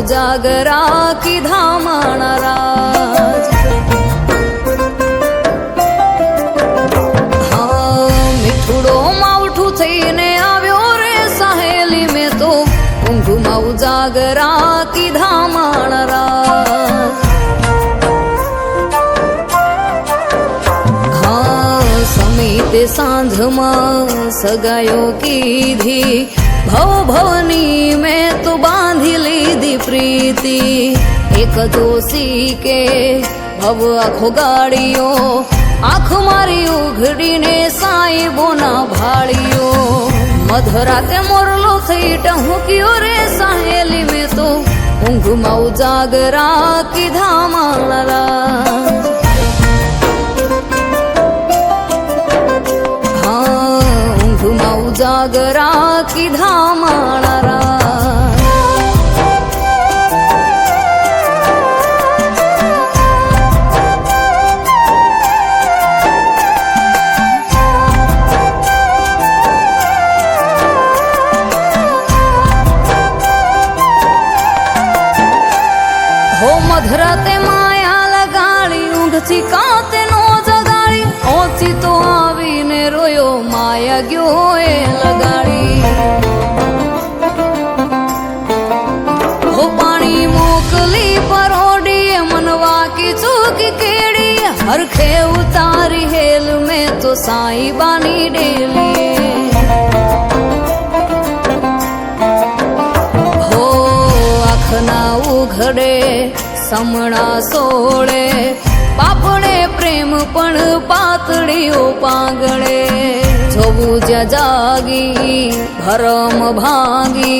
उजागरा कीधा माणा राज। हाँ मीठुड़ो मावठू थईने आव्यो रे सहेली में तो ઊંઘમાં उजागरा कीधा माणा राज। समीते सांझમાં સગાયો કીધી ભવ ભવની મેં તો બાંધી લીધી પ્રીતિ। એક જોશી કે ભવ આખો ગાડીઓ આંખ મારી ઉઘડીને સાહેબોના ભાળીઓ। મધરાતે મોરલો થઈ ટહુક્યો રે સહેલી મેં તો ઊંઘમાં ઉજાગરા કીધા માણા રાજ। उजागरा कीधा माणा राज। हो मधराते माया लगाड़ी ऊँघथी कांते नो जगाड़ी ओची तो आवीने रोयो माया गयो ए लगाड़ी। हो पानी मोकली परोडी मनवा की चूक केड़ी हरखे उतारी हेल में तो साई बानी डेली। हो आखना उघड़े समणा सोड़े पापड़े प्रेम पण पातड़ीओ पांगड़े। જોવું જ્યાં જાગી ભરમ ભાગી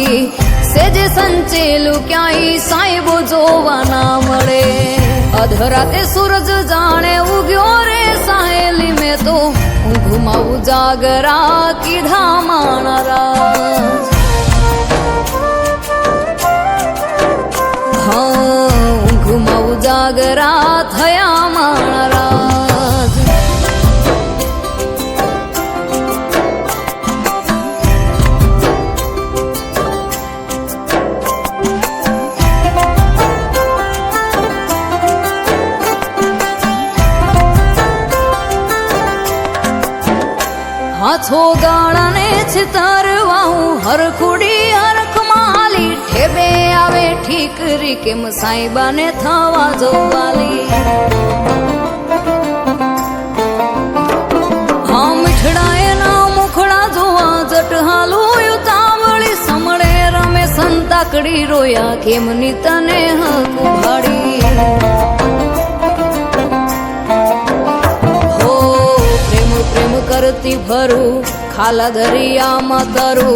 સેજે સંચેલું ક્યાંય સાહેબો જોવા ના મળે। અધરાતે સૂરજ જાણે ઉગ્યો રે સહેલી મેં તો ઊંઘમાં ઉજાગરા કીધા માણા રાજ। हाँ ઊંઘમાં ઉજાગરા થયા માણા રાજ। हाथो गाड़ाने छितरवाऊं हरखुड़ी हरख माली ठेबे आवे ठीकरी के साईबा ने थवा जोवाली। हाँ मिठड़ाए ना मुखड़ा जोवा जट हालू युतावली समड़े रमे संताकड़ी रोया केमनी तने हक भाड़ी। करती भरू खाला दरिया में तरू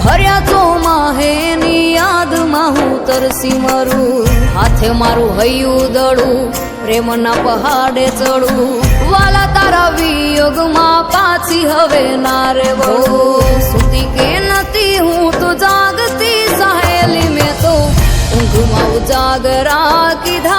भर्या तो माहेनी याद माहू तरसी मरू। हाथे मारू हयू दड़ू प्रेम ना पहाड़े चढ़ू वाला तारा वियोग मां पाछी हवे नारे वळू। सुती के नती हूँ तो जागती सहेली में तो ઊંઘમાં ઉજાગરા કીધા